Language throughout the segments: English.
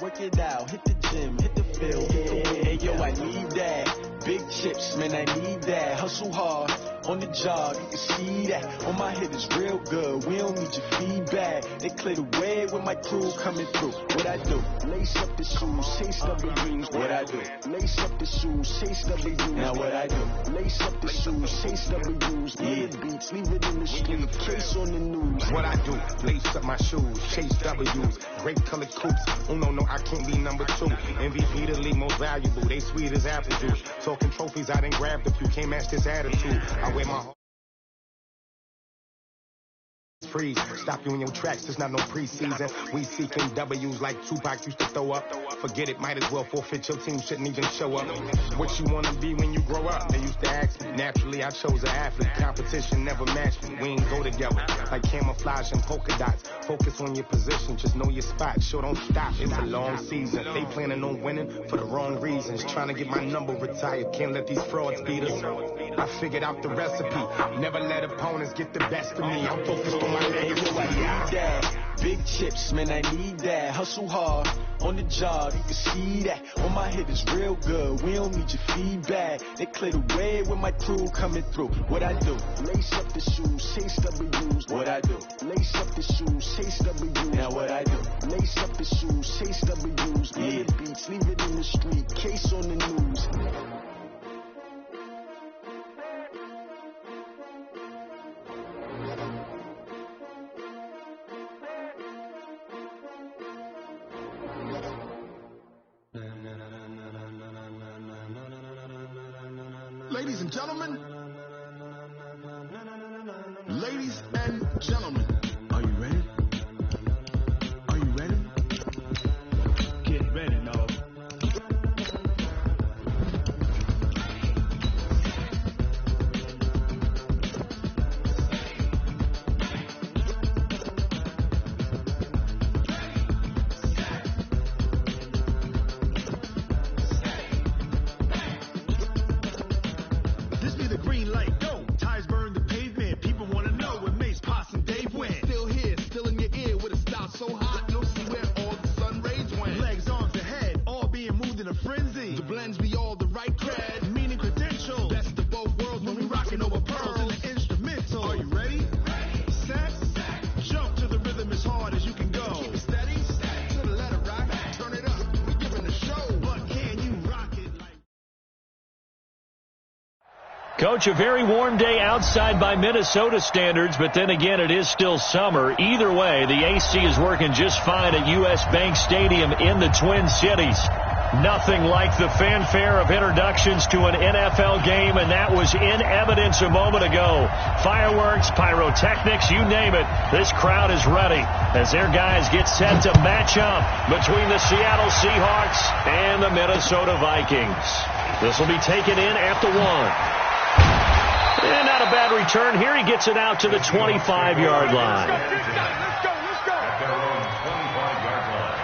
work it out, hit the gym, hit the field, hit the win. Hey, yo, I need that. Big chips, man, I need that. Hustle hard on the job, you can see that. On my head is real good, we don't need your feedback. They clear the way with my crew coming through. What I do? Lace up the shoes, chase W's. What I do? Lace up the shoes, chase W's. Now what I do? Lace up the shoes, chase W's. Yeah, beats, leave it in the street, case on the news. What I do? Lace up my shoes, chase W's. Great colored coupes. Oh no, I can't be number 2. MVP the league most valuable. They sweet as apple juice. Talking trophies, I didn't grab the few. Can't match this attitude. I wear my freeze. Stop you in your tracks, there's not no preseason. We seeking W's like Tupac used to throw up. Forget it, might as well forfeit. Your team shouldn't even show up. What you wanna be when you grow up? They used to ask me. Naturally, I chose an athlete. Competition never matched me. We ain't go together like camouflage and polka dots. Focus on your position, just know your spot. Sure, don't stop, it's a long season. They planning on winning for the wrong reasons. Trying to get my number retired, can't let these frauds beat us. I figured out the recipe. Never let opponents get the best of me. I'm focused on my legacy. I need that. Big chips, man, I need that. Hustle hard on the job, you can see that. On my head is real good, we don't need your feedback. They clear the way with my crew coming through. What I do? Lace up the shoes, chase W's. What I do? Lace up the shoes, chase W's. Now what I do? Lace up the shoes, chase W's. Yeah, beats, leave it in the street, case on the news. Ladies and gentlemen, ladies and gentlemen, are you ready? Are you ready? Get ready, now. This be the green light, go. Tires burn the pavement. People want to know where Mace, Potts, and Dave went. Still here, still in your ear with a style so hot. You'll see where all the sun rays went. Legs, arms, and head, all being moved in a frenzy. The blends be all the right cred, meaning credentials. Best of both worlds when we rocking over pearls in the instrumental. Are you ready? Set, jump to the rhythm as hard as you can go. Keep it steady, to the letter rock. Turn it up, we giving a show. But can you rock it like... Coach, a very warm day outside by Minnesota standards, but then again, it is still summer. Either way, the AC is working just fine at U.S. Bank Stadium in the Twin Cities. Nothing like the fanfare of introductions to an NFL game, and that was in evidence a moment ago. Fireworks, pyrotechnics, you name it. This crowd is ready as their guys get set to match up between the Seattle Seahawks and the Minnesota Vikings. This will be taken in at the 1. And not a bad return here. He gets it out to the 25-yard line. Let's go. At their own 25-yard line.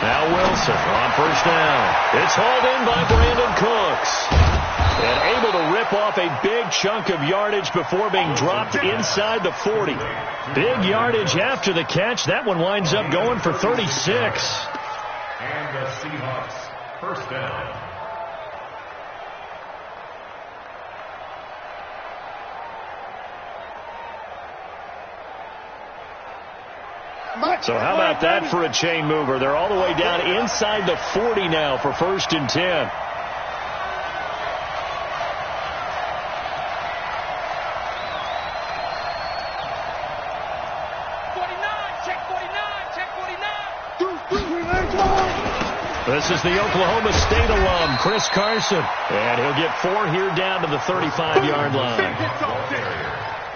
Now Wilson on first down. It's hauled in by Brandon Cooks. And able to rip off a big chunk of yardage before being dropped inside the 40. Big yardage after the catch. That one winds up going for 36. And the Seahawks first down. So how about that for a chain mover? They're all the way down inside the 40 now for 1st and 10. Check 49. This is the Oklahoma State alum, Chris Carson. And he'll get 4 here down to the 35-yard line.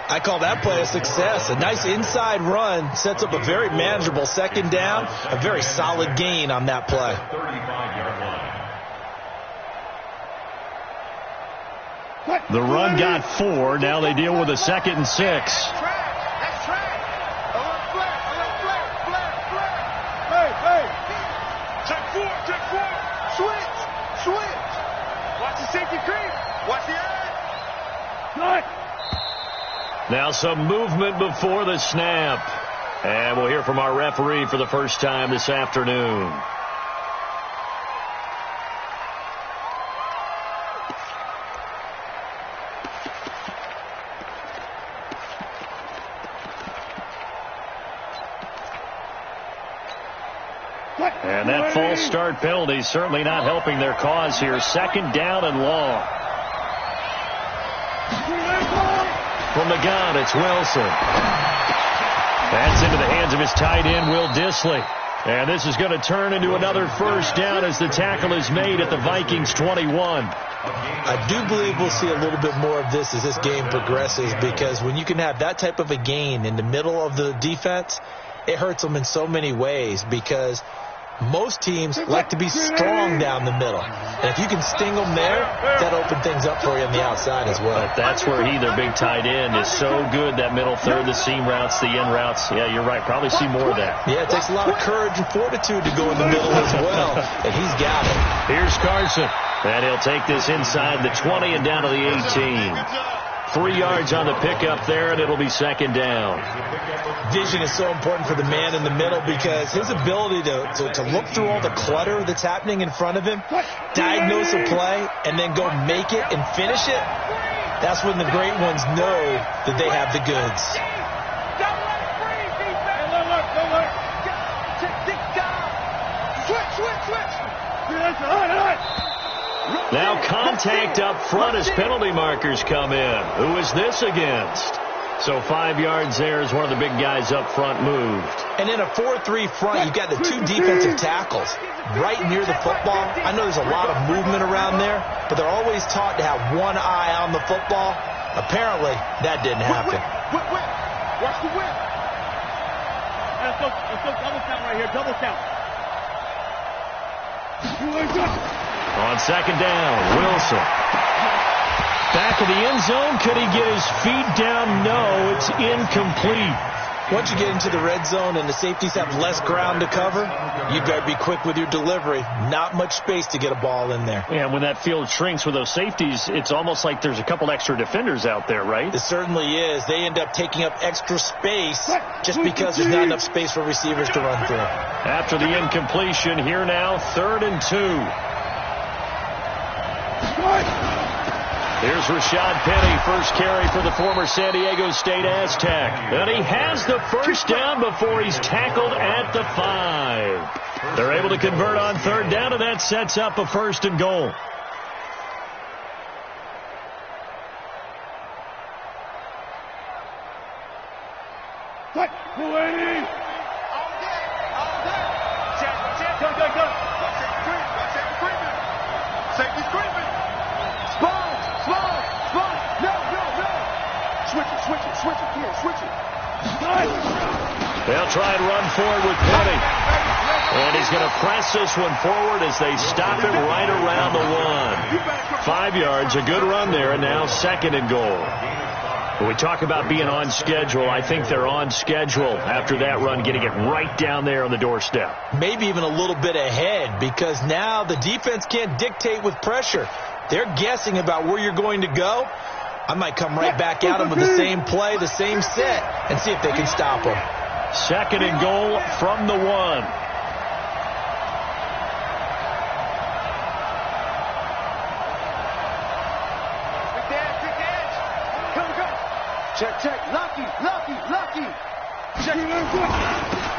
I call that play a success. A nice inside run sets up a very manageable second down. A very solid gain on that play. 35-yard line. The run got 4. Now they deal with a 2nd and 6. That's track. Hey. Check 4. Switch. Watch the safety creep. Watch the eye. Now some movement before the snap. And we'll hear from our referee for the first time this afternoon. And that false start penalty is certainly not helping their cause here. 2nd down and long. From the gun, it's Wilson. That's into the hands of his tight end, Will Dissly. And this is going to turn into another first down as the tackle is made at the Vikings 21. I do believe we'll see a little bit more of this as this game progresses, because when you can have that type of a gain in the middle of the defense, it hurts them in so many ways, because most teams like to be strong down the middle. And if you can sting them there, that opens things up for you on the outside as well. But that's where their big tight end, is so good, that middle third, the seam routes, the in routes. Yeah, you're right. Probably see more of that. Yeah, it takes a lot of courage and fortitude to go in the middle as well. And he's got it. Here's Carson. And he'll take this inside the 20 and down to the 18. 3 yards on the pickup there, and it'll be 2nd down. Vision is so important for the man in the middle, because his ability to look through all the clutter that's happening in front of him, diagnose a play, and then go make it and finish it, that's when the great ones know that they have the goods. Now contact up front as penalty markers come in. Who is this against? So 5 yards there as one of the big guys up front moved. And in a 4-3 front, you've got the 2 defensive tackles right near the football. I know there's a lot of movement around there, but they're always taught to have one eye on the football. Apparently, that didn't happen. Watch the whip. Let's go double count right here. Double count. On 2nd down, Wilson. Back of the end zone. Could he get his feet down? No, it's incomplete. Once you get into the red zone and the safeties have less ground to cover, you better be quick with your delivery. Not much space to get a ball in there. Yeah, when that field shrinks with those safeties, it's almost like there's a couple extra defenders out there, right? It certainly is. They end up taking up extra space just because there's not enough space for receivers to run through. After the incompletion, here now, 3rd and 2. Here's Rashad Penny, first carry for the former San Diego State Aztec. And he has the first down before he's tackled at the 5. They're able to convert on 3rd down, and that sets up a 1st and goal. They'll try and run forward with Penny. And he's going to press this one forward as they stop him right around the 1. 5 yards, a good run there, and now 2nd and goal. When we talk about being on schedule, I think they're on schedule after that run, getting it right down there on the doorstep. Maybe even a little bit ahead, because now the defense can't dictate with pressure. They're guessing about where you're going to go. I might come right back at them with the same play, the same set, and see if they can stop them. 2nd and goal from the 1. Check. Lucky.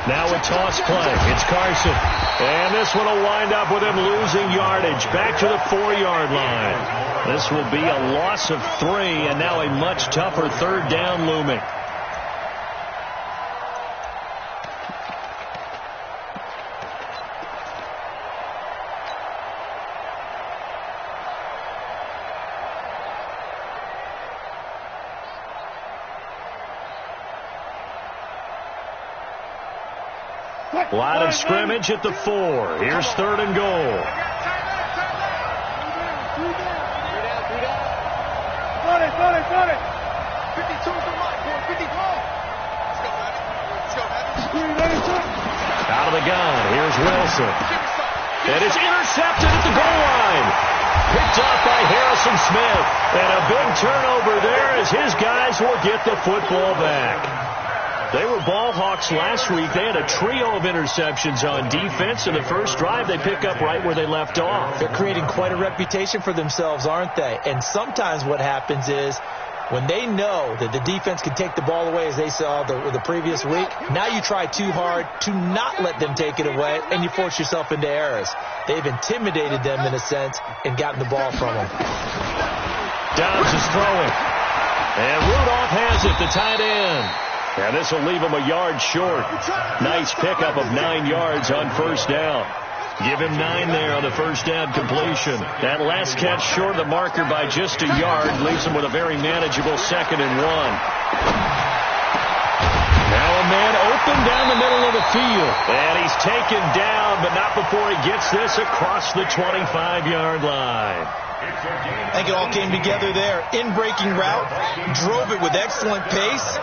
Now a toss play. It's Carson. And this one will wind up with him losing yardage. Back to the 4-yard line. This will be a loss of 3, and now a much tougher 3rd down looming. Line of scrimmage at the 4. Here's 3rd and goal. Got it. 52 for Mike. 54. Out of the gun. Here's Wilson. And it's intercepted at the goal line. Picked off by Harrison Smith. And a big turnover there as his guys will get the football back. They were ball hawks last week. They had a trio of interceptions on defense. In the first drive, they pick up right where they left off. They're creating quite a reputation for themselves, aren't they? And sometimes what happens is when they know that the defense can take the ball away, as they saw the previous week, now you try too hard to not let them take it away, and you force yourself into errors. They've intimidated them in a sense and gotten the ball from them. Dobbs is throwing. And Rudolph has it, the tight end. And this will leave him a yard short. Nice pickup of 9 yards on first down. Give him 9 there on the first down completion. That last catch short of the marker by just a yard leaves him with a very manageable 2nd and 1. Now a man open down the middle of the field. And he's taken down, but not before he gets this across the 25-yard line. I think it all came together there. In-breaking route, drove it with excellent pace.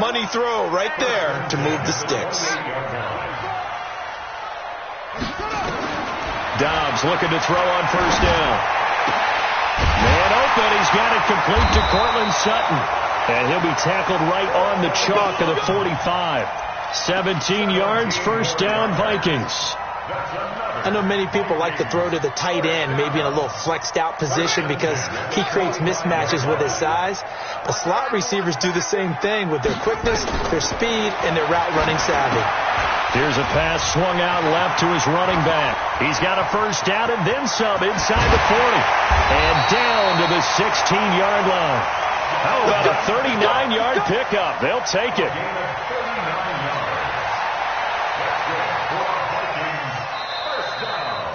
Money throw right there to move the sticks. Dobbs looking to throw on first down. Man open. He's got it complete to Cortland Sutton. And he'll be tackled right on the chalk of the 45. 17 yards, first down, Vikings. I know many people like to throw to the tight end, maybe in a little flexed out position because he creates mismatches with his size. The slot receivers do the same thing with their quickness, their speed, and their route running savvy. Here's a pass swung out left to his running back. He's got a first down and then some inside the 40. And down to the 16-yard line. How about a 39-yard pickup? They'll take it.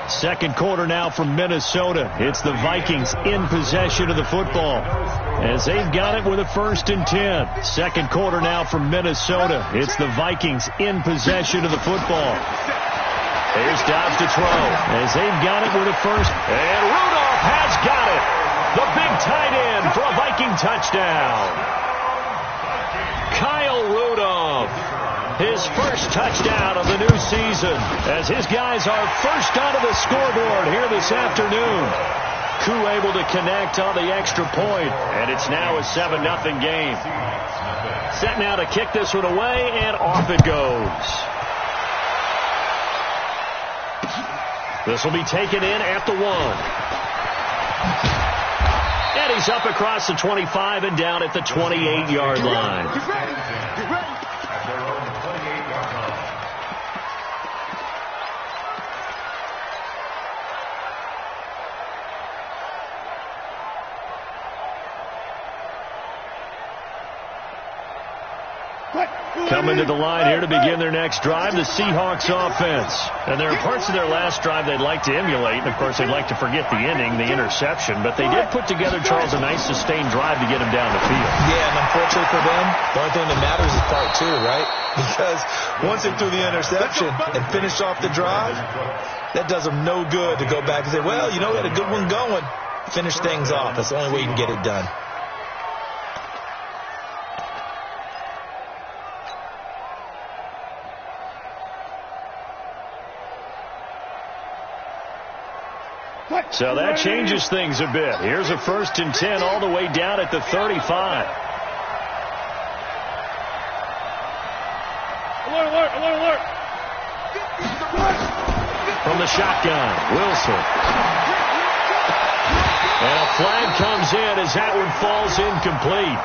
Second quarter now from Minnesota. It's the Vikings in possession of the football as they've got it with a 1st and 10. Second quarter now from Minnesota. It's the Vikings in possession of the football. Here's Dobbs to throw as they've got it with a 1st. And Rudolph has got it. The big tight end for a Viking touchdown. Kyle Rudolph. His first touchdown of the new season as his guys are first onto the scoreboard here this afternoon. Koo able to connect on the extra point, and it's now a 7-0 game. Set now to kick this one away, and off it goes. This will be taken in at the 1. And he's up across the 25 and down at the 28-yard line. Coming to the line here to begin their next drive, the Seahawks offense. And there are parts of their last drive they'd like to emulate. And, of course, they'd like to forget the inning, the interception. But they did put together, Charles, a nice sustained drive to get him down the field. Yeah, and unfortunately for them, the only thing that matters is part 2, right? Because once they threw the interception and finished off the drive, that does them no good to go back and say, well, you know, we had a good one going. Finish things off. That's the only way you can get it done. So that changes things a bit. Here's a 1st and 10 all the way down at the 35. Alert. From the shotgun, Wilson. And a flag comes in as that one falls incomplete.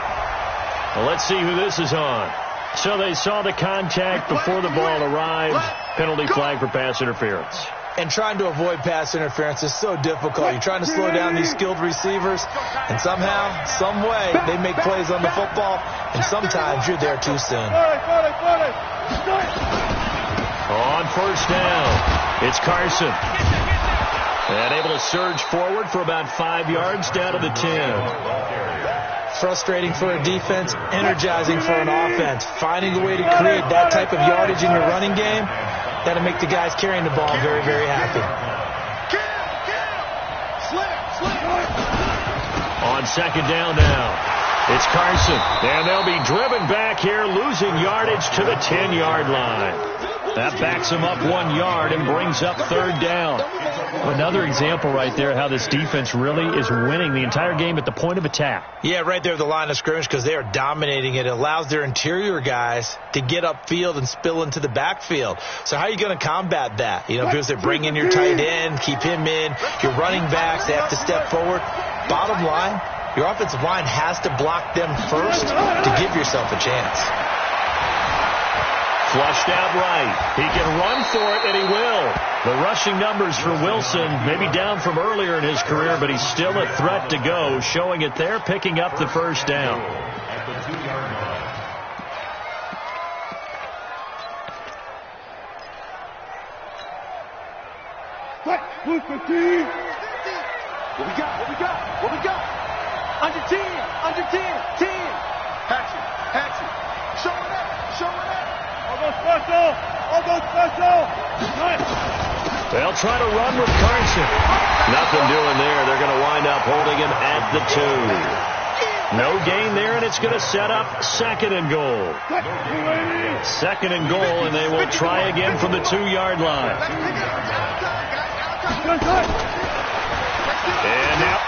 Well, let's see who this is on. So they saw the contact before the ball arrived. Penalty flag for pass interference. And trying to avoid pass interference is so difficult. You're trying to slow down these skilled receivers, and somehow, some way, they make plays on the football, and sometimes you're there too soon. On first down, it's Carson. And able to surge forward for about 5 yards down to the 10. Frustrating for a defense, energizing for an offense. Finding a way to create that type of yardage in your running game, That'll make the guys carrying the ball very, very happy. On second down now. It's Carson, and they'll be driven back here, losing yardage to the 10-yard line. That backs them up 1 yard and brings up third down. Another example right there how this defense really is winning the entire game at the point of attack. Yeah, right there at the line of scrimmage because they are dominating it. It allows their interior guys to get upfield and spill into the backfield. So how are you going to combat that? You know, because they're bringing your tight end, keep him in. Your running backs, they have to step forward. Bottom line, your offensive line has to block them first to give yourself a chance. Flushed out right. He can run for it, and he will. The rushing numbers for Wilson, maybe down from earlier in his career, but he's still a threat to go, showing it there, picking up the first down. At the 2-yard line. Blue 15. What we got? Under 10. 10. Hatchet. Showing up. Almost special. They'll try to run with Carson. Nothing doing there. They're going to wind up holding him at the 2. No gain there, and it's going to set up second and goal. Second and goal, and they will try again from the 2-yard line.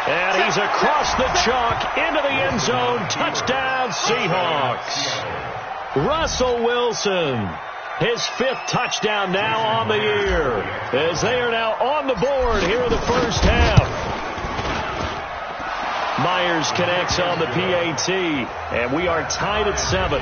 And he's across the chalk into the end zone. Touchdown, Seahawks. Russell Wilson, his 5th touchdown now on the year, as they are now on the board here in the first half. Myers connects on the PAT, and we are tied at 7.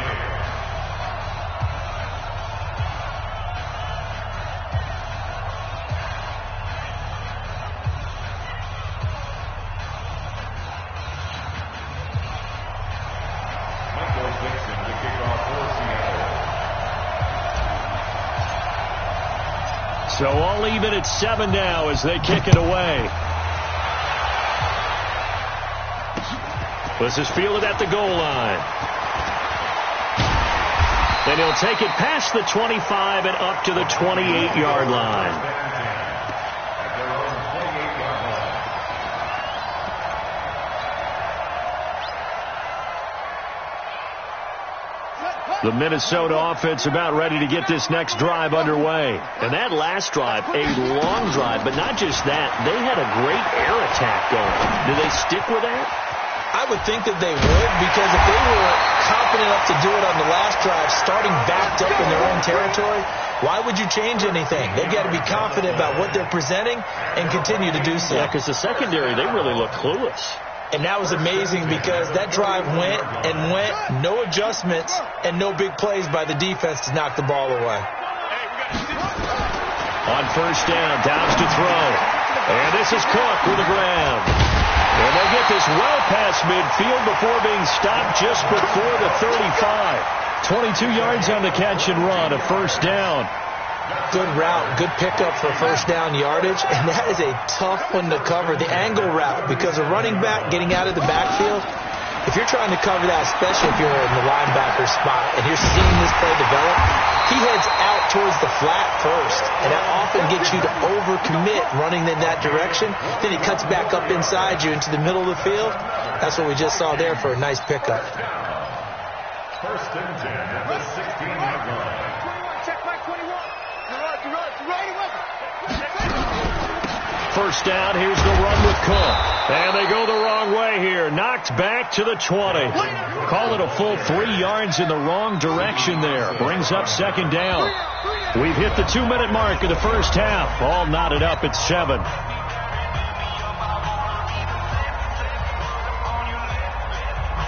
So all even at 7 now as they kick it away. This is fielded at the goal line. Then he'll take it past the 25 and up to the 28-yard line. The Minnesota offense about ready to get this next drive underway. And that last drive, a long drive, but not just that. They had a great air attack going. Do they stick with that? I would think that they would, because if they were confident enough to do it on the last drive, starting backed up in their own territory, why would you change anything? They've got to be confident about what they're presenting and continue to do so. Yeah, because the secondary, they really look clueless. And that was amazing because that drive went, no adjustments, and no big plays by the defense to knock the ball away. On first down, Downs to throw. And this is Cook with the grab. And they get this well past midfield before being stopped just before the 35. 22 yards on the catch and run, a first down. Good route, good pickup for first down yardage, and that is a tough one to cover, the angle route, because a running back getting out of the backfield, if you're trying to cover that, especially if you're in the linebacker spot and you're seeing this play develop, he heads out towards the flat first, and that often gets you to overcommit running in that direction. Then he cuts back up inside you into the middle of the field. That's what we just saw there for a nice pickup. First and 10 at the 16-yard line. First down, here's the run with Cook. And they go the wrong way here. Knocked back to the 20. Call it a full 3 yards in the wrong direction there. Brings up second down. We've hit the 2-minute mark of the first half. All knotted up at 7.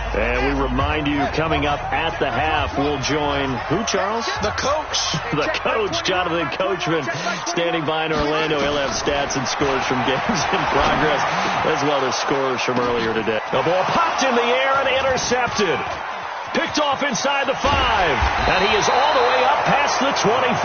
And we remind you, coming up at the half, we'll join who, Charles? The coach. The coach, Jonathan Coachman, standing by in Orlando. He'll have stats and scores from games in progress, as well as scores from earlier today. The ball popped in the air and intercepted. Picked off inside the 5. And he is all the way up past the 25.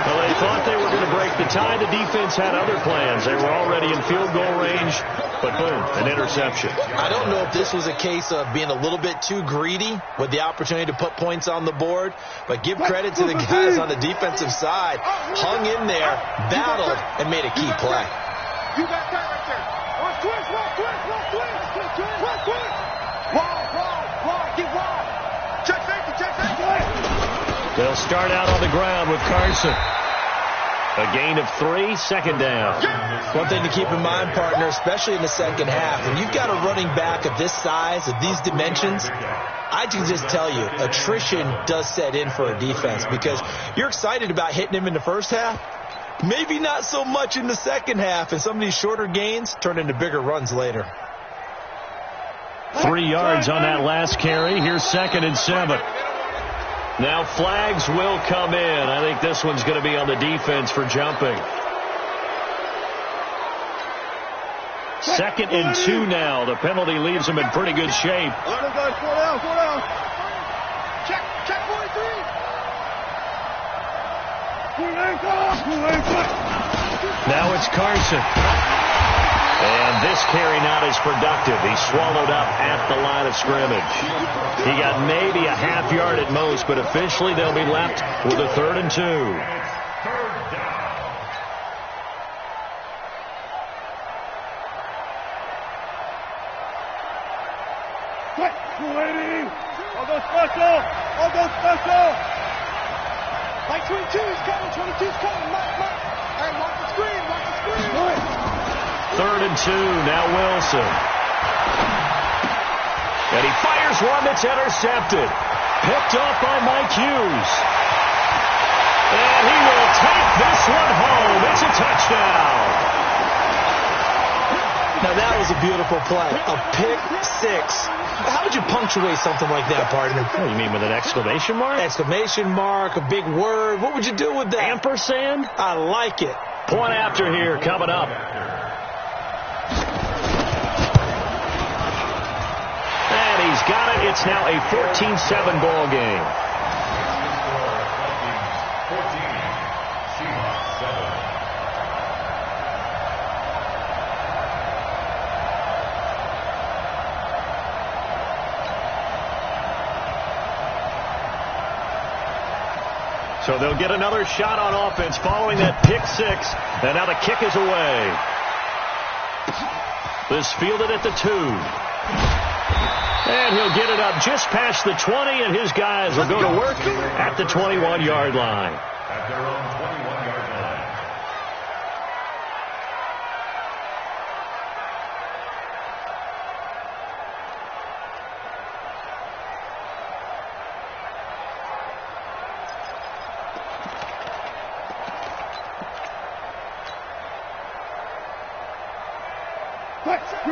Well, they thought they were going to break the tie. The defense had other plans. They were already in field goal range, but boom, an interception. I don't know if this was a case of being a little bit too greedy with the opportunity to put points on the board, but give credit to the guys on the defensive side. Hung in there, battled, and made a key play. You got that right there. Twist. Wall, get wall. Check safety. They'll start out on the ground with Carson. A gain of 3, second down. One thing to keep in mind, partner, especially in the second half, when you've got a running back of this size, of these dimensions, I can just tell you, attrition does set in for a defense because you're excited about hitting him in the first half. Maybe not so much in the second half, and some of these shorter gains turn into bigger runs later. 3 yards on that last carry. Here's 2nd and 7. Now flags will come in. I think this one's going to be on the defense for jumping. 2nd and 2 now. The penalty leaves them in pretty good shape. All right, guys, 4 down. Check 43. Now it's Carson. And this carry not as productive. He's swallowed up at the line of scrimmage. He got maybe a half yard at most, but officially they'll be left with a 3rd and 2. I'll go special. Like 22's coming. Mark. All right, mark the screen. 3rd and 2, now Wilson. And he fires one that's intercepted. Picked off by Mike Hughes. And he will take this one home. It's a touchdown. Now that was a beautiful play. A pick 6. How would you punctuate something like that, partner? What do you mean, with an exclamation mark? Exclamation mark, a big word. What would you do with that? Ampersand? I like it. Point after here coming up. And he's got it. It's now a 14-7 ball game. So they'll get another shot on offense following that pick 6. And now the kick is away. This fielded at the 2. And he'll get it up just past the 20, and his guys will go to work at the 21-yard line. At their own 21-yard line.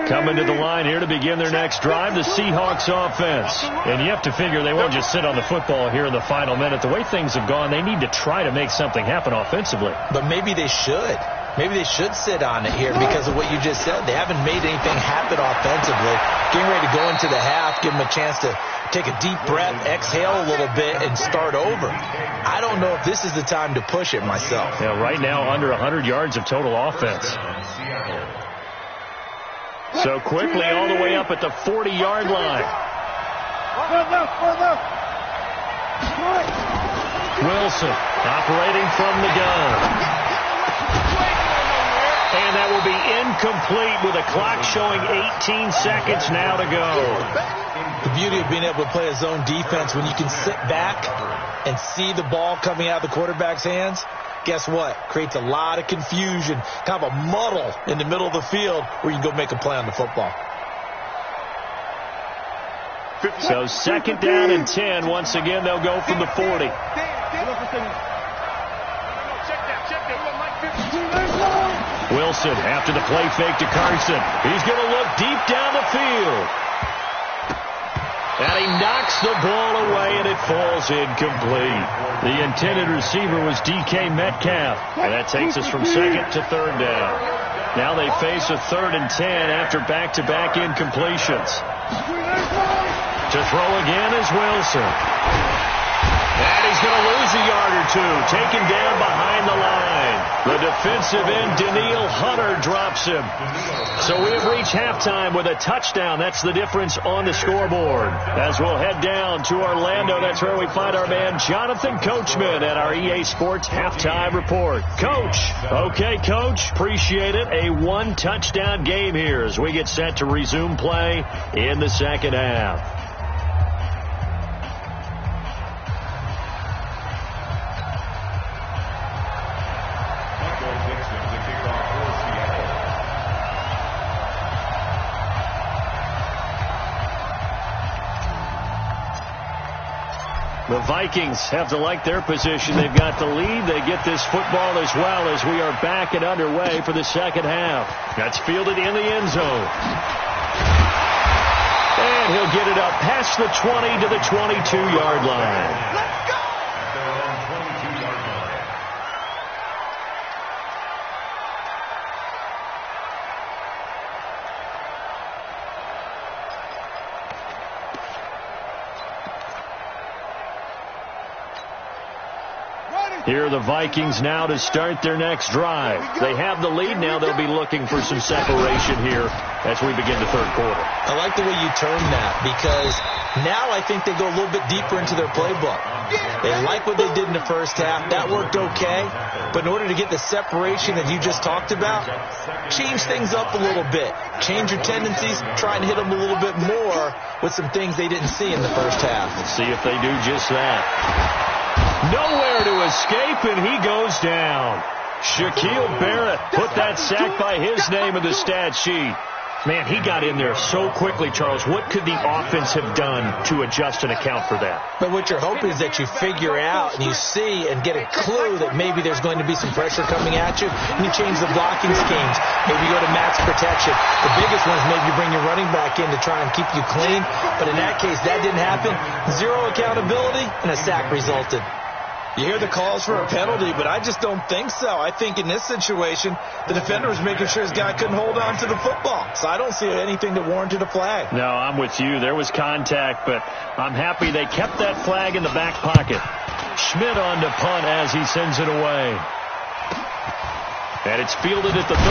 Coming to the line here to begin their next drive, the Seahawks offense. And you have to figure they won't just sit on the football here in the final minute. The way things have gone, they need to try to make something happen offensively. But maybe they should. Maybe they should sit on it here because of what you just said. They haven't made anything happen offensively. Getting ready to go into the half, give them a chance to take a deep breath, exhale a little bit, and start over. I don't know if this is the time to push it myself. Yeah, right now under 100 yards of total offense. So quickly all the way up at the 40-yard line. Wilson operating from the gun. And that will be incomplete with a clock showing 18 seconds now to go. The beauty of being able to play a zone defense when you can sit back and see the ball coming out of the quarterback's hands. Guess what? Creates a lot of confusion, kind of a muddle in the middle of the field where you can go make a play on the football. So 2nd down and 10. Once again, they'll go from the 40. Wilson after the play fake to Carson. He's going to look deep down the field. And he knocks the ball away, and it falls incomplete. The intended receiver was D.K. Metcalf. And that takes us from 2nd to 3rd down. Now they face a 3rd and 10 after back-to-back incompletions. To throw again is Wilson. And he's he's going to lose a yard or two. Taken down behind the line. The defensive end, Daniil Hunter, drops him. So we have reached halftime with a touchdown. That's the difference on the scoreboard. As we'll head down to Orlando, that's where we find our man Jonathan Coachman at our EA Sports Halftime Report. Coach. Okay, Coach. Appreciate it. A one-touchdown game here as we get set to resume play in the second half. The Vikings have to like their position. They've got the lead. They get this football as well as we are back and underway for the second half. That's fielded in the end zone. And he'll get it up past the 20 to the 22-yard line. Let's go! At their own 22-yard line. Here are the Vikings now to start their next drive. They have the lead. Now they'll be looking for some separation here as we begin the third quarter. I like the way you termed that because now I think they go a little bit deeper into their playbook. They like what they did in the first half. That worked okay. But in order to get the separation that you just talked about, change things up a little bit. Change your tendencies. Try and hit them a little bit more with some things they didn't see in the first half. Let's see if they do just that. Nowhere to escape, and he goes down. Shaquille Barrett put that sack by his name in the stat sheet. Man, he got in there so quickly, Charles. What could the offense have done to adjust and account for that? But what you're hoping is that you figure out and you see and get a clue that maybe there's going to be some pressure coming at you, and you change the blocking schemes. Maybe you go to max protection. The biggest one is maybe you bring your running back in to try and keep you clean. But in that case, that didn't happen. Zero accountability, and a sack resulted. You hear the calls for a penalty, but I just don't think so. I think in this situation, the defender was making sure his guy couldn't hold on to the football. So I don't see anything that warranted a flag. No, I'm with you. There was contact, but I'm happy they kept that flag in the back pocket. Schmidt on to punt as he sends it away. And it's fielded at the 34.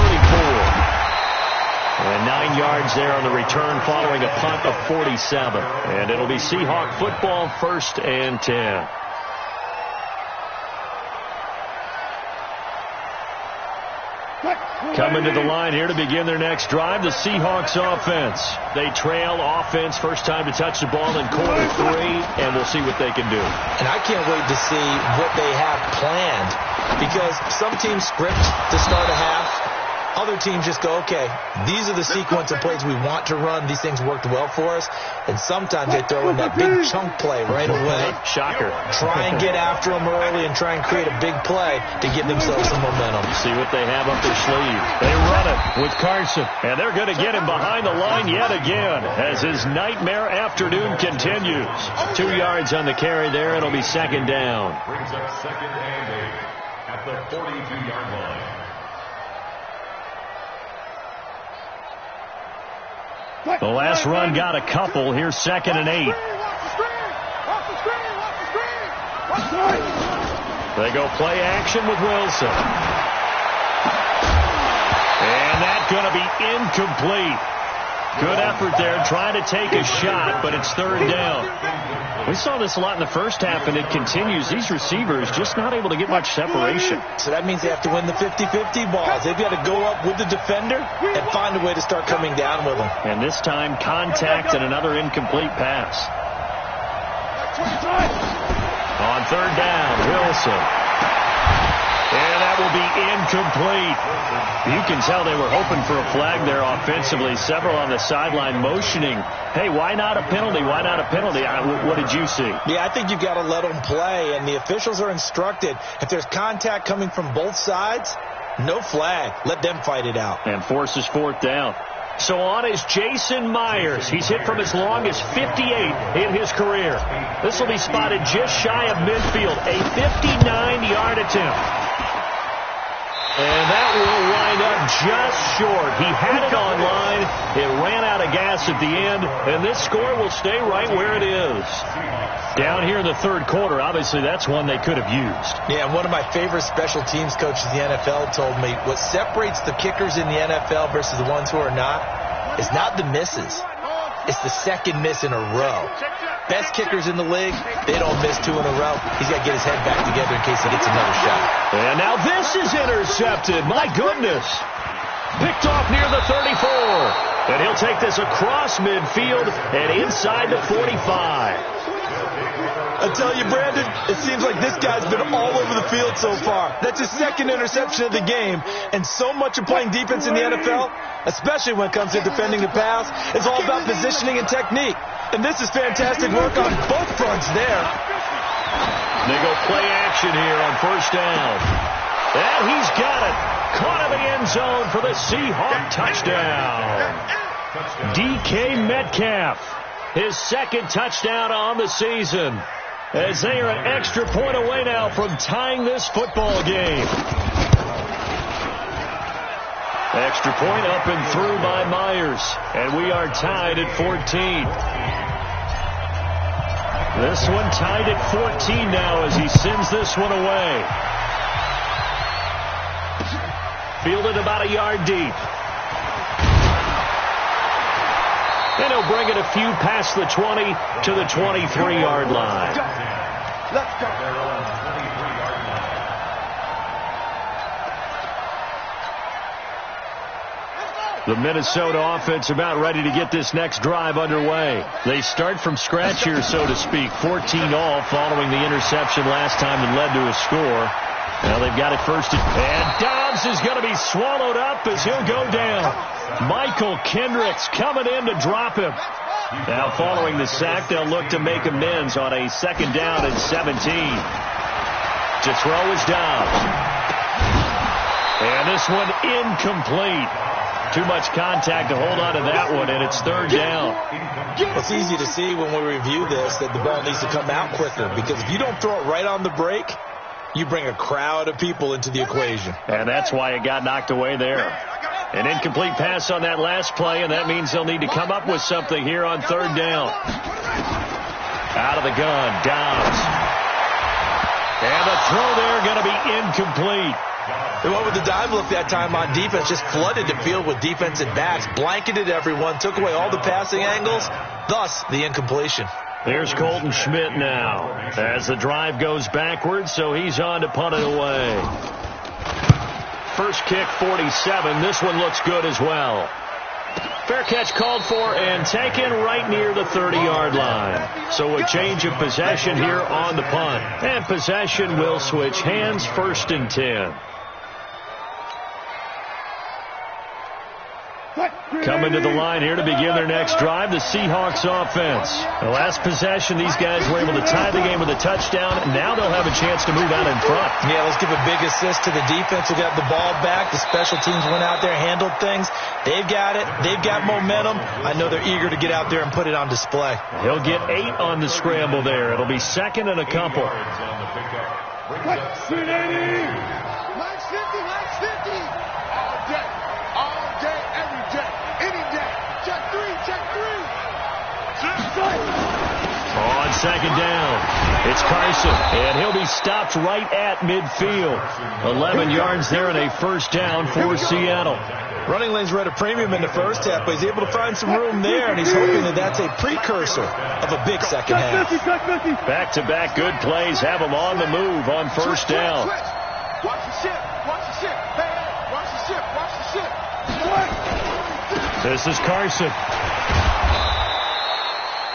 And 9 yards there on the return following a punt of 47. And it'll be Seahawk football, 1st and 10. Coming to the line here to begin their next drive, the Seahawks offense. They trail offense, first time to touch the ball in quarter 3, and we'll see what they can do. And I can't wait to see what they have planned, because some teams script to start a half. Other teams just go, okay, these are the sequence of plays we want to run. These things worked well for us. And sometimes they throw in that big chunk play right away. Shocker. Try and get after them early and try and create a big play to give themselves some momentum. See what they have up their sleeve. They run it with Carson. And they're going to get him behind the line yet again as his nightmare afternoon continues. 2 yards on the carry there. It'll be second down. Brings up 2nd and 8 at the 42-yard line. The last run got a couple. Here's 2nd and 8. They go play action with Wilson. And that's going to be incomplete. Good effort there, trying to take a shot, but it's 3rd down. We saw this a lot in the first half, and it continues. These receivers just not able to get much separation. So that means they have to win the 50-50 balls. They've got to go up with the defender and find a way to start coming down with them. And this time, contact and another incomplete pass. On 3rd down, Wilson. And that will be incomplete. You can tell they were hoping for a flag there offensively. Several on the sideline motioning, hey, why not a penalty? Why not a penalty? What did you see? Yeah, I think you've got to let them play, and the officials are instructed. If there's contact coming from both sides, no flag. Let them fight it out. And forces 4th down. So on is Jason Myers. He's hit from as long as 58 in his career. This will be spotted just shy of midfield. A 59-yard attempt. And that will wind up just short. He had it on line. It ran out of gas at the end, and this score will stay right where it is. Down here in the third quarter, obviously that's one they could have used. Yeah, one of my favorite special teams coaches in the NFL told me what separates the kickers in the NFL versus the ones who are not is not the misses. It's the second miss in a row. Best kickers in the league, they don't miss 2 in a row. He's got to get his head back together in case he gets another shot. And now this is intercepted. My goodness. Picked off near the 34. And he'll take this across midfield and inside the 45. I tell you, Brandon, it seems like this guy's been all over the field so far. That's his second interception of the game. And so much of playing defense in the NFL, especially when it comes to defending the pass, is all about positioning and technique. And this is fantastic work on both fronts there. They go play action here on first down. And he's got it. Caught in the end zone for the Seahawk touchdown. DK Metcalf, his second touchdown on the season, as they are an extra point away now from tying this football game. Extra point up and through by Myers, and we are tied at 14. This one tied at 14 now as he sends this one away. Fielded about a yard deep. And he'll bring it a few past the 20 to the 23-yard line. Let's go. The Minnesota offense about ready to get this next drive underway. They start from scratch here, so to speak. 14 all following the interception last time that led to a score. Now they've got it first. And Dobbs is going to be swallowed up as he'll go down. Michael Kendricks coming in to drop him. Now following the sack, they'll look to make amends on a second down and 17. To throw is Dobbs. And this one incomplete. Too much contact to hold on to that one, and it's third down. It's easy to see when we review this that the ball needs to come out quicker, because if you don't throw it right on the break, you bring a crowd of people into the equation. And that's why it got knocked away there. An incomplete pass on that last play, and that means they'll need to come up with something here on third down. Out of the gun, Dobbs. And the throw there going to be incomplete. And what would the dive look that time on defense? Just flooded the field with defensive backs, blanketed everyone, took away all the passing angles, thus the incompletion. Here's Colton Schmidt now as the drive goes backwards, so he's on to punt it away. First kick, 47. This one looks good as well. Fair catch called for and taken right near the 30-yard line. So a change of possession here on the punt. And possession will switch hands, first and 10. Coming to the line here to begin their next drive, the Seahawks offense. The last possession, these guys were able to tie the game with a touchdown. Now they'll have a chance to move out in front. Yeah, let's give a big assist to the defense who got the ball back. The special teams went out there, handled things. They've got it. They've got momentum. I know they're eager to get out there and put it on display. He'll get 8 on the scramble there. It'll be second and a couple. Max 50, Max 50. All day, every day, any day. Check three. On second down, it's Carson, and he'll be stopped right at midfield. 11 yards there and a first down for Seattle. Running lanes were at a premium in the first half, but he's able to find some room there, and he's hoping that that's a precursor of a big second half. Back-to-back good plays have him on the move on first down. Watch the ship. Hey, watch the ship. This is Carson.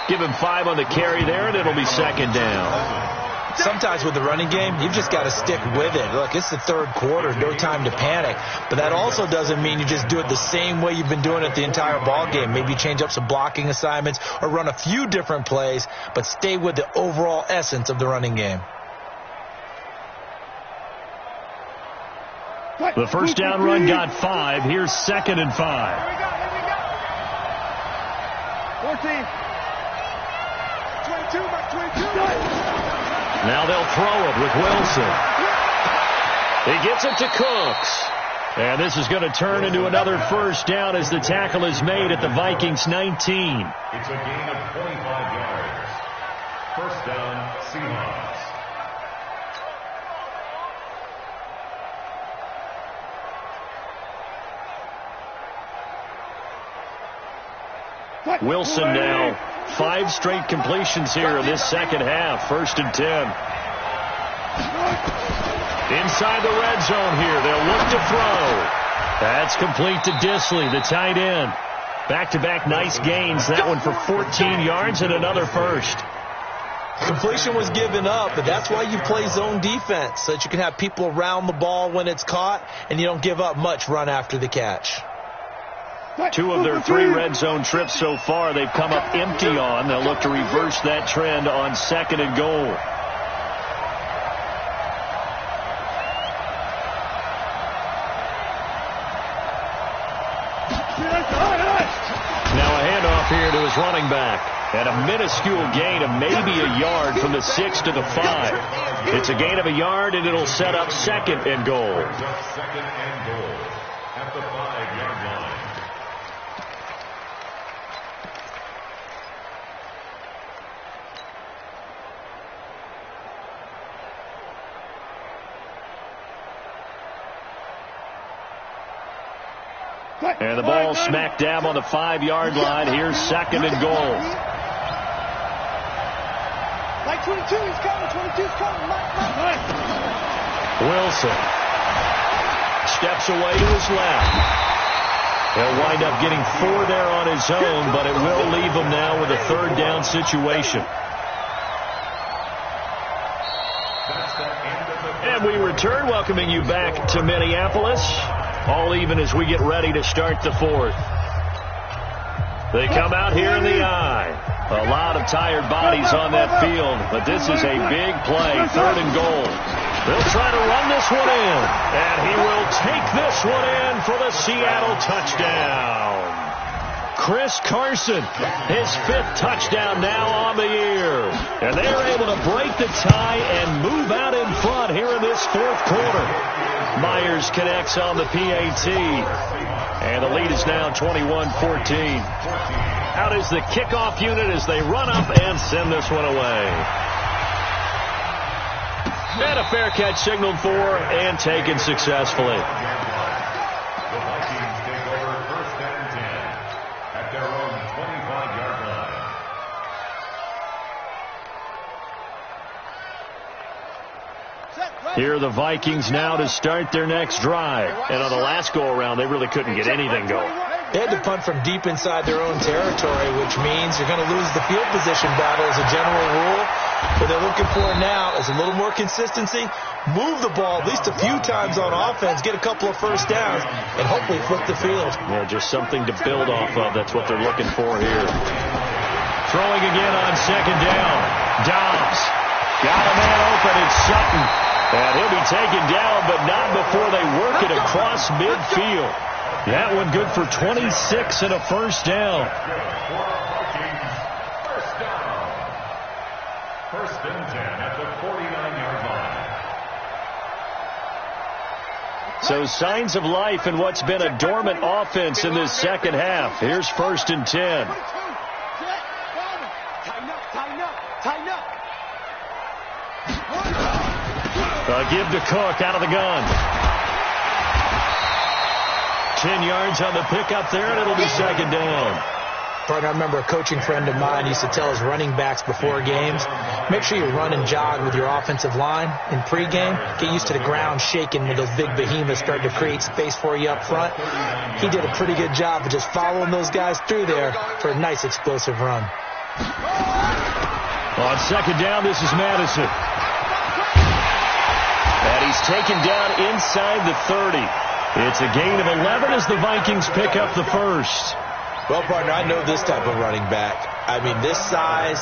Give him 5 on the carry there, and it'll be second down. Sometimes with the running game, you've just got to stick with it. Look, it's the third quarter, no time to panic. But that also doesn't mean you just do it the same way you've been doing it the entire ball game. Maybe change up some blocking assignments or run a few different plays, but stay with the overall essence of the running game. The first down run got 5. Here's second and 5. 14. 22. Now they'll throw it with Wilson. He gets it to Cooks. And this is going to turn into another first down as the tackle is made at the Vikings 19. It's a gain of 25 yards. First down, Seahawks. Wilson now 5 straight completions here in this second half. 1st and 10. Inside the red zone here. They'll look to throw. That's complete to Disley, the tight end. Back-to-back nice gains. That one for 14 yards and another first. Completion was given up, but that's why you play zone defense, so that you can have people around the ball when it's caught, and you don't give up much run after the catch. 2 of their 3 red zone trips so far they've come up empty on. They'll look to reverse that trend on 2nd and goal. Now a handoff here to his running back. And a minuscule gain of maybe a yard from the 6 to the 5. It's a gain of a yard, and it'll set up 2nd and goal. 2nd and goal at the 5-yard line. And the ball smack dab on the 5-yard line. Here's 2nd and goal. Like 22, he's coming. 22's coming. Wilson steps away to his left. He'll wind up getting 4 there on his own, but it will leave him now with a 3rd down situation. And we return, welcoming you back to Minneapolis. All even as we get ready to start the 4th. They come out here in the eye. A lot of tired bodies on that field, but this is a big play. 3rd and goal. They'll try to run this one in, and he will take this one in for the Seattle touchdown. Chris Carson, his 5th touchdown now on the year. And they are able to break the tie and move out in front here in this 4th quarter. Myers connects on the PAT. And the lead is now 21-14. Out is the kickoff unit as they run up and send this one away. And a fair catch signaled for and taken successfully. The Vikings take over 1st and 10 at their own 25-yard line. Here are the Vikings now to start their next drive. And on the last go-around, they really couldn't get anything going. They had to punt from deep inside their own territory, which means you're going to lose the field position battle as a general rule. What they're looking for now is a little more consistency, move the ball at least a few times on offense, get a couple of first downs, and hopefully flip the field. Yeah, just something to build off of. That's what they're looking for here. Throwing again on 2nd down. Dobbs got a man open. It's Sutton. And he'll be taken down, but not before they work it across midfield. That one good for 26 and a first down. First and 10 at the 49-yard line. So signs of life in what's been a dormant offense in this second half. Here's 1st and 10. Tighten up. Give to Cook out of the gun. 10 yards on the pickup there, and it'll be 2nd down. Partner, I remember a coaching friend of mine used to tell his running backs before games, make sure you run and jog with your offensive line in pregame. Get used to the ground shaking when those big behemoths start to create space for you up front. He did a pretty good job of just following those guys through there for a nice explosive run. On 2nd down, this is Madison. And he's taken down inside the 30. It's a gain of 11 as the Vikings pick up the first. Well, partner, I know this type of running back. I mean, this size,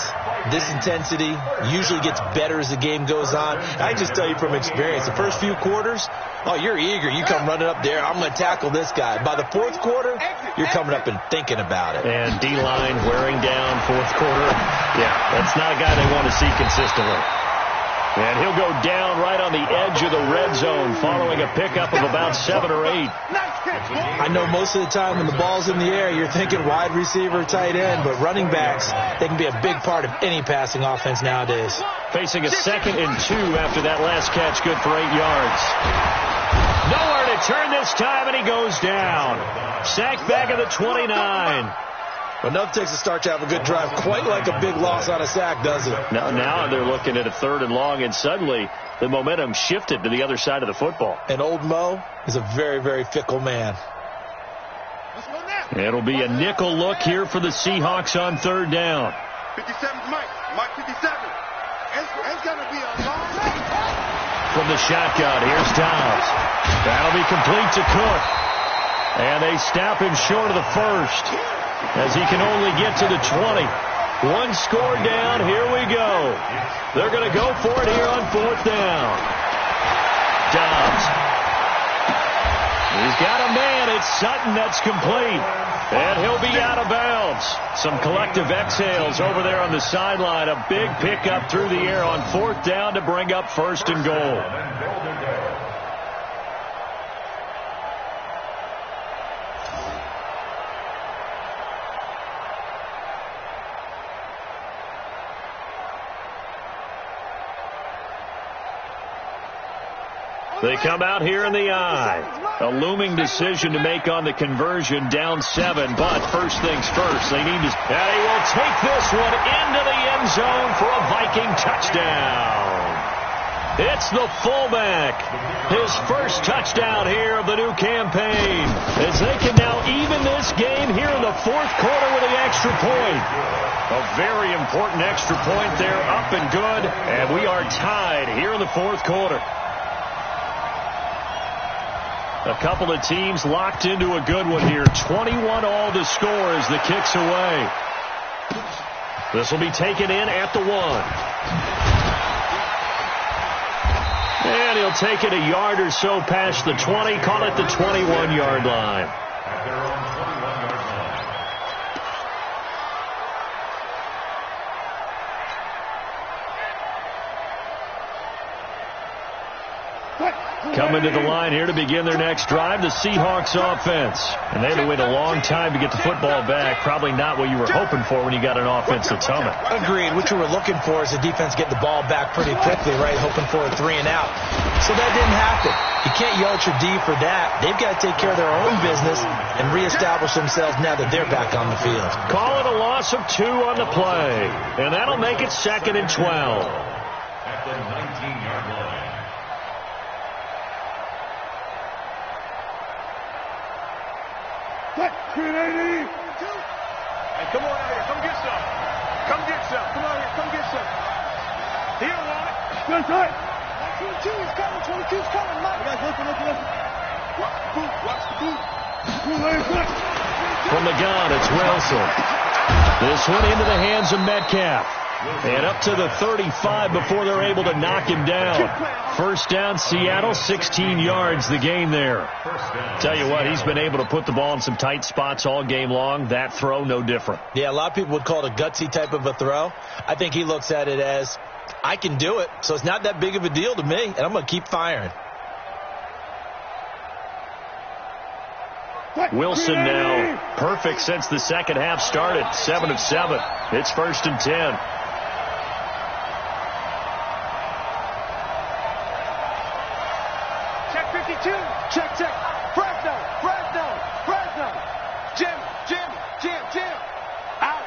this intensity usually gets better as the game goes on. I can just tell you from experience, the first few quarters, oh, you're eager. You come running up there, I'm going to tackle this guy. By the 4th quarter, you're coming up and thinking about it. And D-line wearing down 4th quarter. Yeah, that's not a guy they want to see consistently. And he'll go down right on the edge of the red zone following a pickup of about 7 or 8. I know most of the time when the ball's in the air, you're thinking wide receiver, tight end, but running backs, they can be a big part of any passing offense nowadays. Facing a 2nd and 2 after that last catch, good for 8 yards. Nowhere to turn this time, and he goes down. Sacked back at the 29. Well, enough takes a start to have a good drive, quite like a big loss on a sack, doesn't it? Now they're looking at a 3rd and long, and suddenly the momentum shifted to the other side of the football. And old Mo is a very, very fickle man. It'll be a nickel look here for the Seahawks on 3rd down. 57's Mike. Mike 57. It's going to be a long From the shotgun, here's Dobbs. That'll be complete to Cook. And they stop him short of the 1st. As he can only get to the 20. 1 score down. Here we go. They're going to go for it here on 4th down. Dobbs. He's got a man. It's Sutton. That's complete. And he'll be out of bounds. Some collective exhales over there on the sideline. A big pickup through the air on 4th down to bring up 1st and goal. They come out here in the eye. A looming decision to make on the conversion, down 7. But first things first, they need to... And he will take this one into the end zone for a Viking touchdown. It's the fullback. His first touchdown here of the new campaign. As they can now even this game here in the 4th quarter with the extra point. A very important extra point there, up and good. And we are tied here in the 4th quarter. A couple of teams locked into a good one here. 21 all to score as the kick's away. This will be taken in at the 1. And he'll take it a yard or so past the 20. Call it the 21-yard line. At their own 21-yard line. Coming to the line here to begin their next drive, the Seahawks offense. And they had to wait a long time to get the football back. Probably not what you were hoping for when you got an offense that's humming. Agreed. What you were looking for is the defense get the ball back pretty quickly, right? Hoping for a 3 and out. So that didn't happen. You can't yell at your D for that. They've got to take care of their own business and reestablish themselves now that they're back on the field. Call it a loss of 2 on the play. And that'll make it 2nd and 12. At the 19-yard line. Hey, come on out here. Come get some. Come get some. Come on here. Come get some. He don't want it. That's right. 22 is coming. 22 is coming. Mike. Guys, listen. Watch the boot. Watch the boot. From the gun, it's Wilson. This one into the hands of Metcalf. And up to the 35 before they're able to knock him down. First down, Seattle, 16 yards the gain there. Tell you what, he's been able to put the ball in some tight spots all game long. That throw, no different. Yeah, a lot of people would call it a gutsy type of a throw. I think he looks at it as, I can do it, so it's not that big of a deal to me, and I'm going to keep firing. Wilson now perfect since the second half started. 7 of 7. It's 1st and 10. Check 52. Check. Fresno. Jim. Out.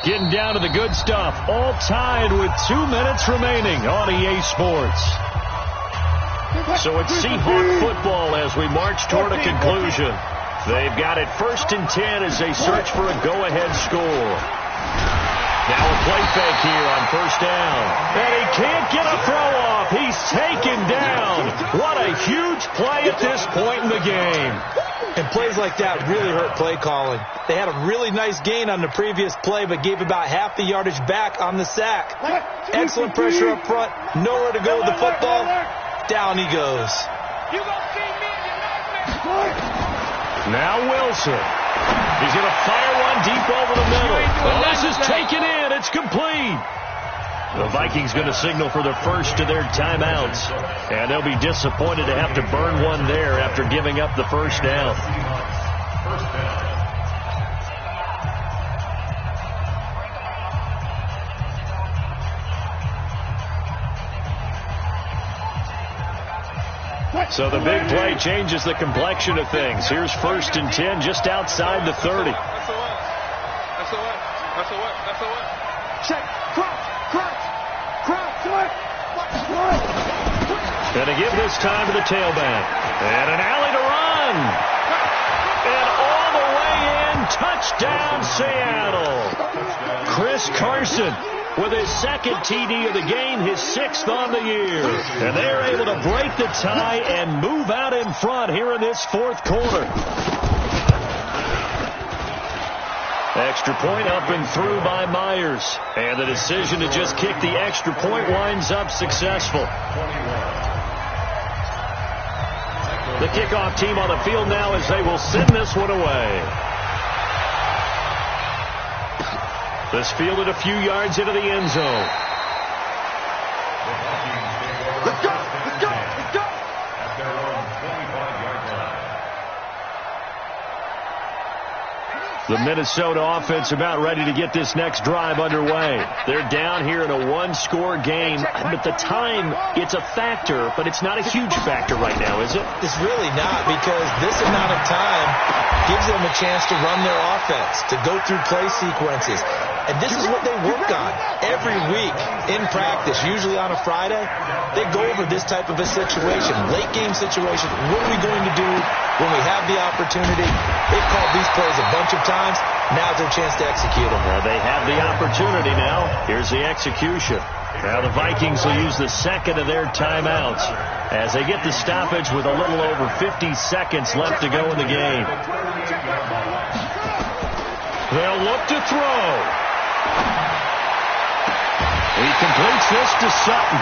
Getting down to the good stuff. All tied with 2 minutes remaining on EA Sports. So it's Seahawk football as we march toward a conclusion. They've got it 1st and 10 as they search for a go-ahead score. Now a play fake here on 1st down. And he can't get a throw off. He's taken down. What a huge play at this point in the game. And plays like that really hurt play calling. They had a really nice gain on the previous play, but gave about half the yardage back on the sack. Excellent pressure up front. Nowhere to go with the football. Down he goes. Now Wilson. He's going to fire one deep over the middle. Well, this is taken in. It's complete. The Vikings going to signal for the first of their timeouts. And they'll be disappointed to have to burn one there after giving up the first down. So the big play changes the complexion of things. Here's 1st and 10 just outside the 30. That's a what? Check. Cross. And to give this time to the tailback. And an alley to run. And all the way in. Touchdown, Seattle. Chris Carson with his 2nd TD of the game, his 6th on the year. And they're able to break the tie and move out in front here in this 4th quarter. Extra point up and through by Myers. And the decision to just kick the extra point winds up successful. The kickoff team on the field now as they will send this one away. This fielded a few yards into the end zone. Let's go. At their own 25-yard line. The Minnesota offense about ready to get this next drive underway. They're down here in a 1-score game, but the time, it's a factor, but it's not a huge factor right now, is it? It's really not, because this amount of time gives them a chance to run their offense, to go through play sequences. And this is what they work on every week in practice, usually on a Friday. They go over this type of a situation, late game situation. What are we going to do when we have the opportunity? They've called these plays a bunch of times. Now's their chance to execute them. Well, they have the opportunity now. Here's the execution. Now the Vikings will use the 2nd of their timeouts as they get the stoppage with a little over 50 seconds left to go in the game. They'll look to throw. He completes this to Sutton.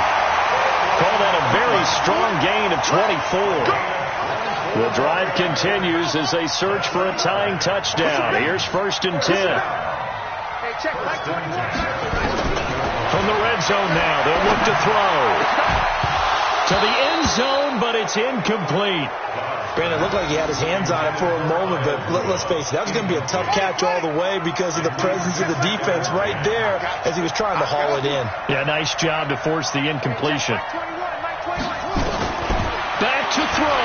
Call that a very strong gain of 24. The drive continues as they search for a tying touchdown. Here's 1st and 10. From the red zone now, they'll look to throw. To the end zone, but it's incomplete. Brandon, it looked like he had his hands on it for a moment, but let's face it, that was going to be a tough catch all the way because of the presence of the defense right there as he was trying to haul it in. Yeah, nice job to force the incompletion. Back to throw.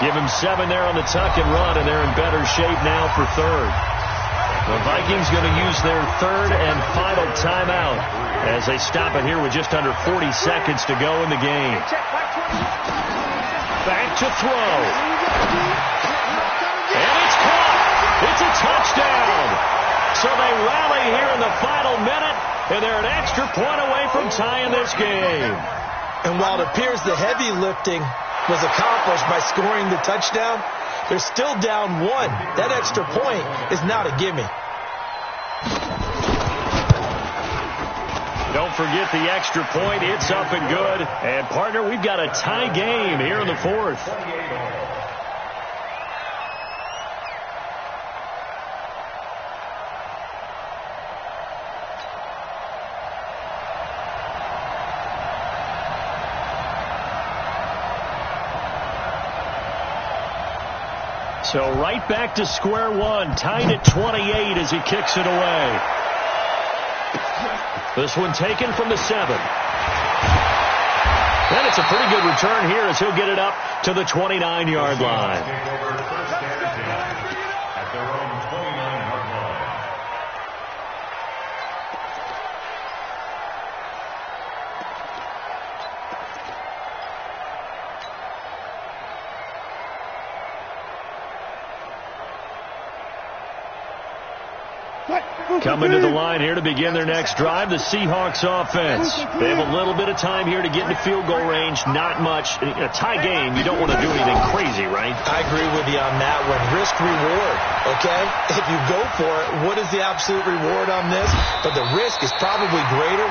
Give him 7 there on the tuck and run, and they're in better shape now for 3rd. The Vikings going to use their 3rd and final timeout as they stop it here with just under 40 seconds to go in the game. Back to throw. And it's caught. It's a touchdown. So they rally here in the final minute, and they're an extra point away from tying this game. And while it appears the heavy lifting was accomplished by scoring the touchdown, they're still down 1. That extra point is not a gimme. Don't forget the extra point. It's up and good. And, partner, we've got a tie game here in the 4th. So right back to square one, tied at 28 as he kicks it away. This one taken from the 7. And it's a pretty good return here as he'll get it up to the 29-yard line. At their own 29-yard line. Coming to the line here to begin their next drive, the Seahawks offense. They have a little bit of time here to get into field goal range. Not much. In a tie game, you don't want to do anything crazy, right? I agree with you on that one. Risk reward, okay? If you go for it, what is the absolute reward on this? But the risk is probably greater.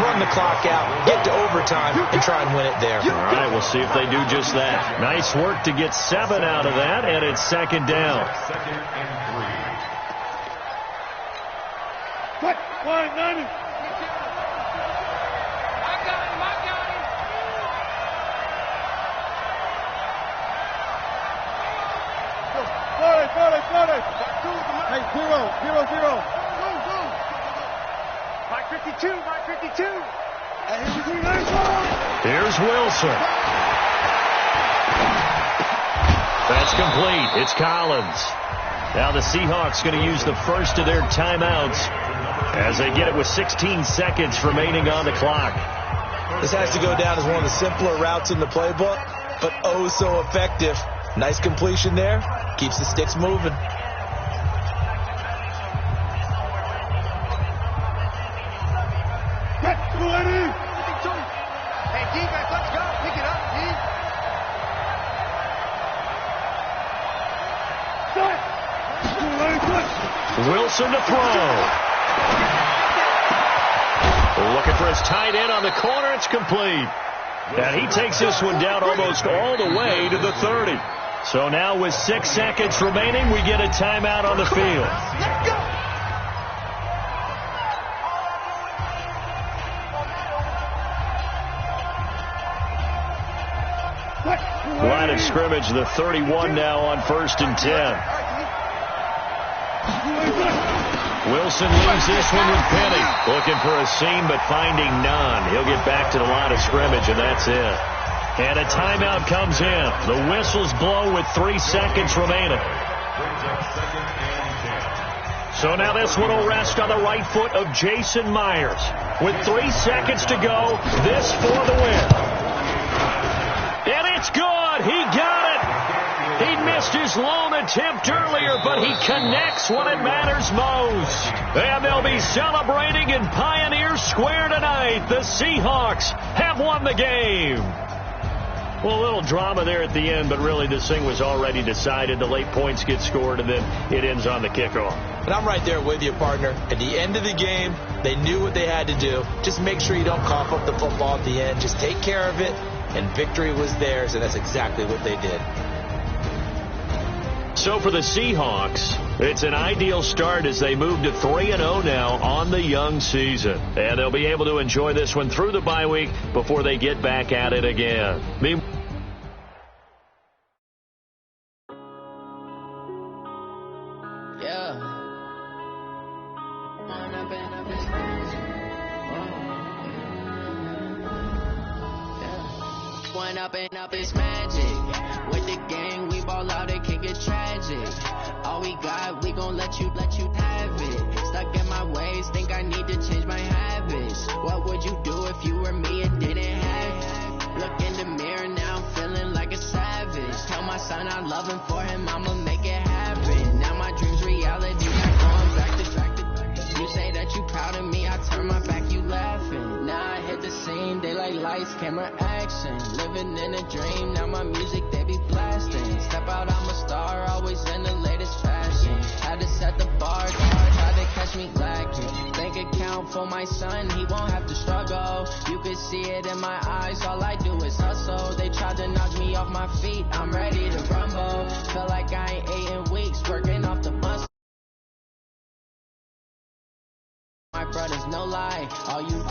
Run the clock out, get to overtime, and try and win it there. All right, we'll see if they do just that. Nice work to get 7 out of that, and it's 2nd down. 2nd and 3. Hey, 0-0-0. 552. Here's Wilson. That's complete. It's Collins. Now the Seahawks going to use the first of their timeouts as they get it with 16 seconds remaining on the clock. This has to go down as one of the simpler routes in the playbook, but oh so effective. Nice completion there. Keeps the sticks moving. Hey, defense, let's go. Pick it up, D. Wilson to throw. Looking for his tight end on the corner. It's complete. And he takes this one down almost all the way to the 30. So now with 6 seconds remaining, we get a timeout on the field. Line of scrimmage, the 31 now on 1st and 10. Wilson leaves this one with Penny. Looking for a seam, but finding none. He'll get back to the line of scrimmage, and that's it. And a timeout comes in. The whistles blow with 3 seconds remaining. So now this one will rest on the right foot of Jason Myers. With 3 seconds to go, this for the win. And it's good. He got it. He missed his lone attempt earlier, but he connects when it matters most. And they'll be celebrating in Pioneer Square tonight. The Seahawks have won the game. Well, a little drama there at the end, but really this thing was already decided. The late points get scored, and then it ends on the kickoff. And I'm right there with you, partner. At the end of the game, they knew what they had to do. Just make sure you don't cough up the football at the end. Just take care of it, and victory was theirs, and that's exactly what they did. So for the Seahawks, it's an ideal start as they move to 3-0 now on the young season. And they'll be able to enjoy this one through the bye week before they get back at it again. Up is magic. With the gang, we ball out, it can get tragic. All we got, we gon' let you have it. Stuck in my ways, think I need to change my habits. What would you do if you were me and didn't have it? Look in the mirror, now I'm feeling like a savage. Tell my son I love him, for him I'ma make it happen. Now my dreams reality, not going back to. You say that you proud of me, I turn my back, you laughing. Now I hit the scene, they like lights, camera, action. Living in a dream, now my music they be blasting. Step out, I'm a star, always in the latest fashion. Had to set the bar, tried to catch me lacking. Bank account for my son, he won't have to struggle. You could see it in my eyes, all I do is hustle. They tried to knock me off my feet, I'm ready to rumble. Feel like I ain't ate in weeks, working off the muscle. My brothers, no lie, all you